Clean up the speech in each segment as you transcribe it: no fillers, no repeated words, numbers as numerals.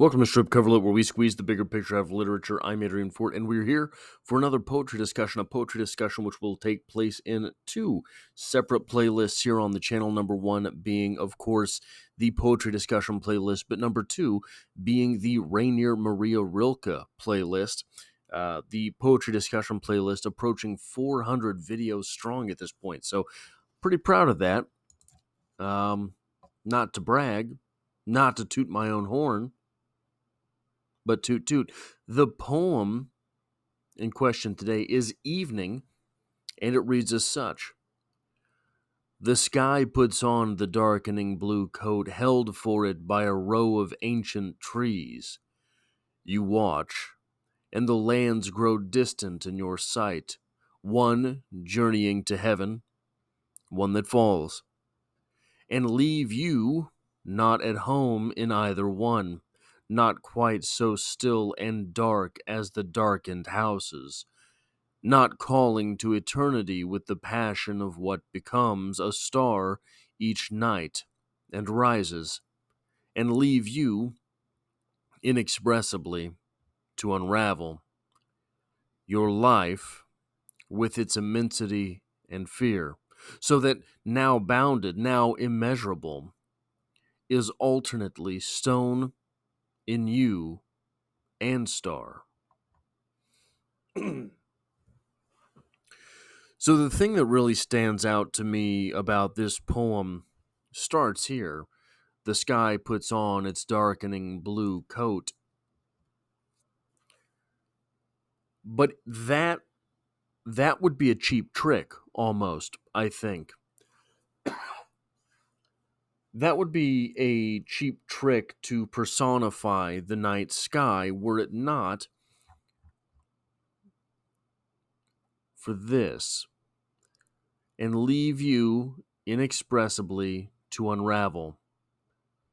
Welcome to Strip Coverlet, where we squeeze the bigger picture out of literature. I'm Adrian Fort, and we're here for another poetry discussion, which will take place in two separate playlists here on the channel. Number one being, of course, the poetry discussion playlist, but number two being the Rainier Maria Rilke playlist. The poetry discussion playlist approaching 400 videos strong at this point, so pretty proud of that. Not to brag, not to toot my own horn, but toot toot. The poem in question today is Evening, and it reads as such. The sky puts on the darkening blue coat held for it by a row of ancient trees. You watch, and the lands grow distant in your sight, one journeying to heaven, one that falls, and leave you not at home in either one, not quite so still and dark as the darkened houses, not calling to eternity with the passion of what becomes a star each night and rises, and leave you inexpressibly to unravel your life with its immensity and fear, so that now bounded, now immeasurable, is alternately stone in you and star. So the thing that really stands out to me about this poem starts here. The sky puts on its darkening blue coat. But that would be a cheap trick, almost, I think. That would be a cheap trick to personify the night sky were it not for this, and leave you inexpressibly to unravel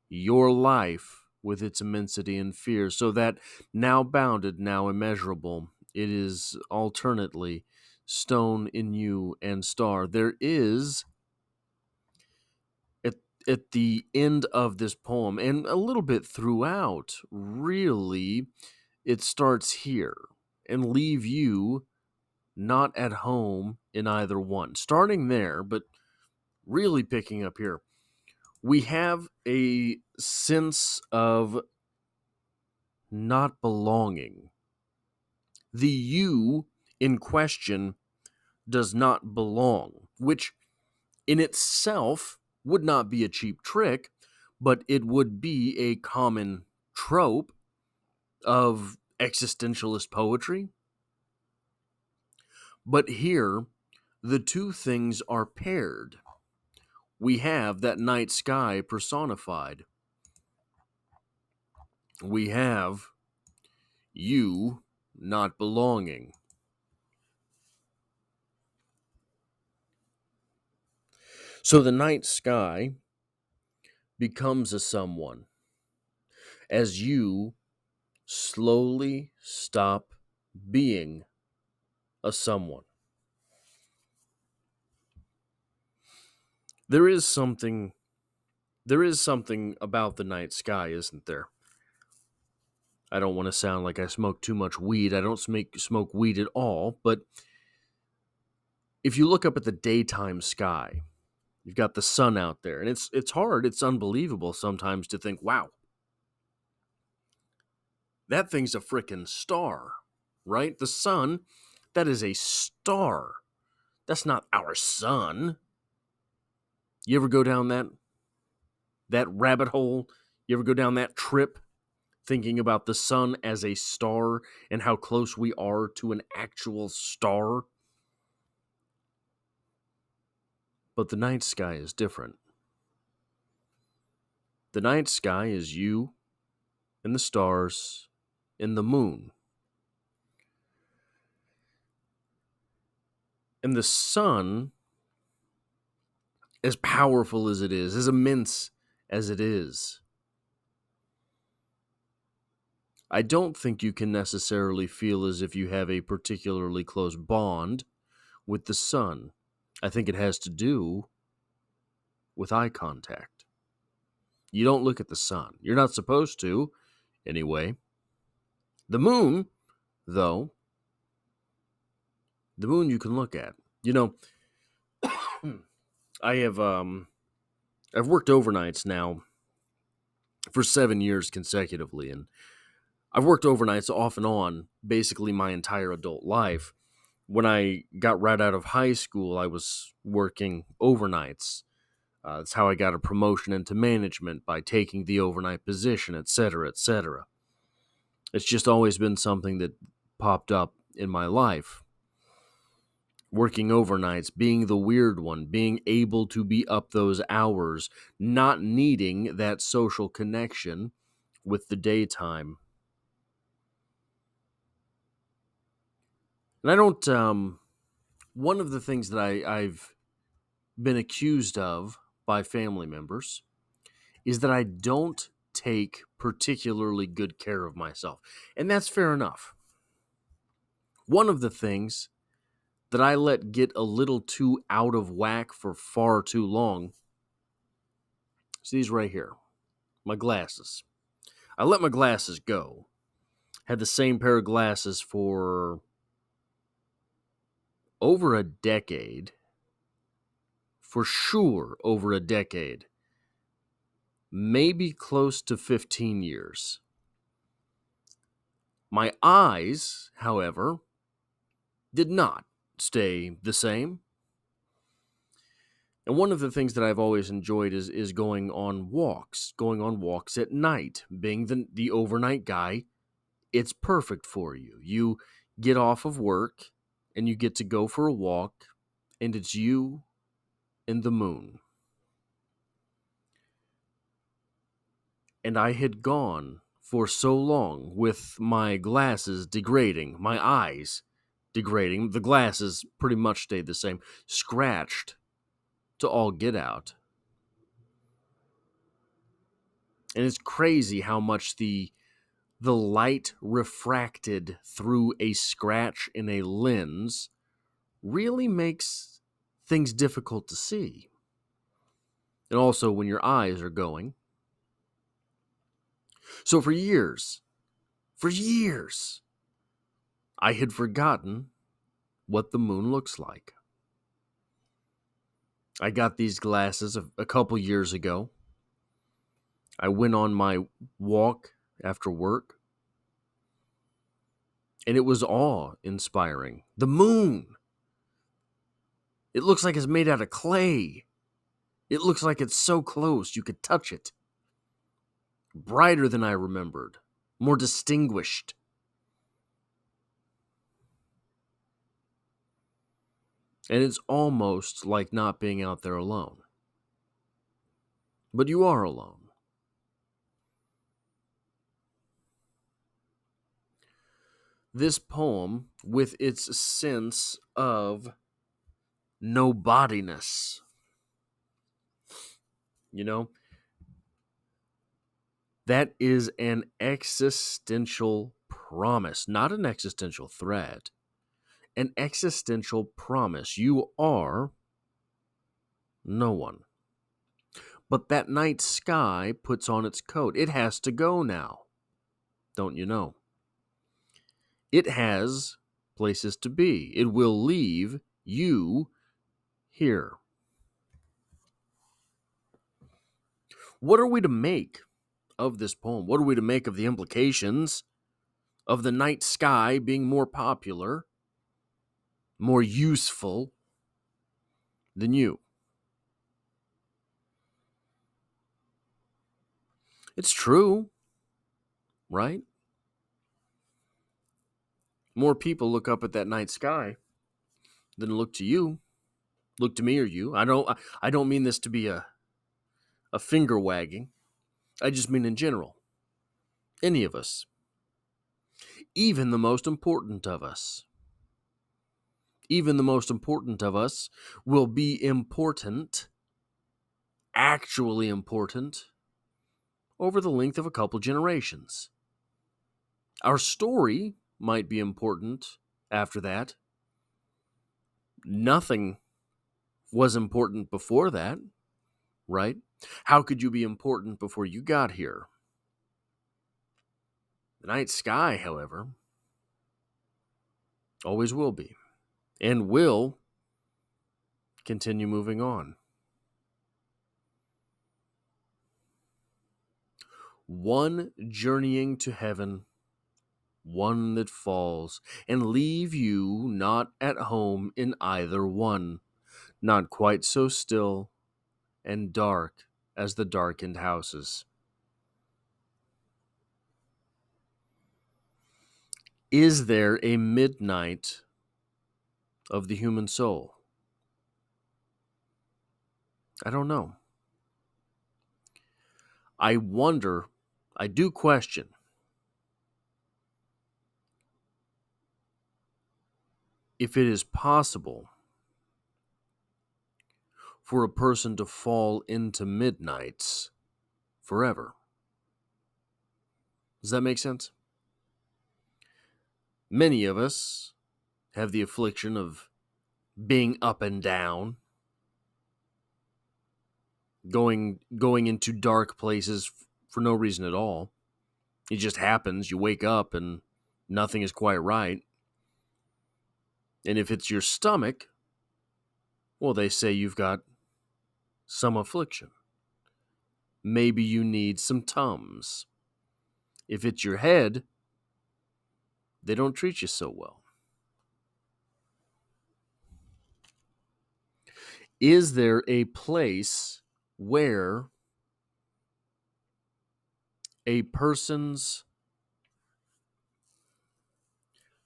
your life with its immensity and fear, so that now bounded, now immeasurable, it is alternately stone in you and star. There is, at the end of this poem, and a little bit throughout, really, it starts here, and leave you not at home in either one. Starting there, but really picking up here. We have a sense of not belonging. The you in question does not belong, which in itself would not be a cheap trick, but it would be a common trope of existentialist poetry. But here, the two things are paired. We have that night sky personified. We have you not belonging. So the night sky becomes a someone as you slowly stop being a someone. There is something about the night sky, isn't there? I don't want to sound like I smoke too much weed. I don't smoke weed at all, but if you look up at the daytime sky, you've got the sun out there, and it's hard, it's unbelievable sometimes to think, wow, that thing's a frickin' star, right? The sun, that is a star. That's not our sun. You ever go down that rabbit hole? You ever go down that trip thinking about the sun as a star and how close we are to an actual star? But the night sky is different. The night sky is you and the stars and the moon. And the sun, as powerful as it is, as immense as it is, I don't think you can necessarily feel as if you have a particularly close bond with the sun. I think it has to do with eye contact. You don't look at the sun. You're not supposed to, anyway. The moon, though, the moon you can look at. You know, I've worked overnights now for 7 years consecutively, and I've worked overnights off and on basically my entire adult life. When I got right out of high school, I was working overnights. That's how I got a promotion into management, by taking the overnight position, etc., etc. It's just always been something that popped up in my life. Working overnights, being the weird one, being able to be up those hours, not needing that social connection with the daytime. And I don't, one of the things that I've been accused of by family members is that I don't take particularly good care of myself. And that's fair enough. One of the things that I let get a little too out of whack for far too long is these right here, my glasses. I let my glasses go. Had the same pair of glasses for over a decade. For sure, over a decade. Maybe close to 15 years. My eyes, however, did not stay the same. And one of the things that I've always enjoyed is going on walks at night. Being the overnight guy, it's perfect for you. You get off of work and you get to go for a walk, and it's you and the moon. And I had gone for so long with my glasses degrading, my eyes degrading. The glasses pretty much stayed the same, scratched to all get out. And it's crazy how much the light refracted through a scratch in a lens really makes things difficult to see. And also when your eyes are going. So for years, I had forgotten what the moon looks like. I got these glasses a couple years ago. I went on my walk after work, and it was awe-inspiring. The moon! It looks like it's made out of clay. It looks like it's so close you could touch it. Brighter than I remembered. More distinguished. And it's almost like not being out there alone. But you are alone. This poem, with its sense of nobodiness, you know, that is an existential promise, not an existential threat. An existential promise. You are no one. But that night sky puts on its coat. It has to go now. Don't you know? It has places to be. It will leave you here. What are we to make of this poem? What are we to make of the implications of the night sky being more popular, more useful than you? It's true, right? More people look up at that night sky than look to you, look to me or you. I don't mean this to be a finger wagging. I just mean in general. Any of us. Even the most important of us. Even the most important of us will be important, actually important, over the length of a couple generations. Our story might be important after that. Nothing was important before that, right? How could you be important before you got here? The night sky, however, always will be, and will continue moving on. One journeying to heaven, one that falls, and leave you not at home in either one, not quite so still and dark as the darkened houses. Is there a midnight of the human soul? I don't know. I wonder, I do question, if it is possible for a person to fall into midnights forever. Does that make sense? Many of us have the affliction of being up and down, going into dark places for no reason at all. It just happens. You wake up and nothing is quite right. And if it's your stomach, well, they say you've got some affliction. Maybe you need some Tums. If it's your head, they don't treat you so well. Is there a place where a person's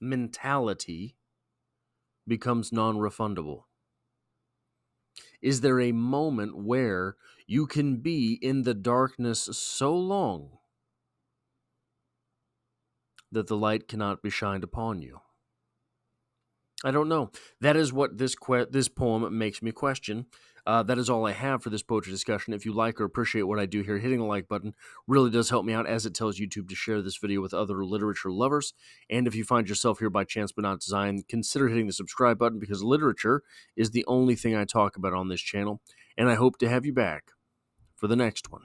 mentality becomes non-refundable? Is there a moment where you can be in the darkness so long that the light cannot be shined upon you? I don't know. That is what this poem makes me question. That is all I have for this poetry discussion. If you like or appreciate what I do here, hitting the like button really does help me out, as it tells YouTube to share this video with other literature lovers. And if you find yourself here by chance but not design, consider hitting the subscribe button, because literature is the only thing I talk about on this channel. And I hope to have you back for the next one.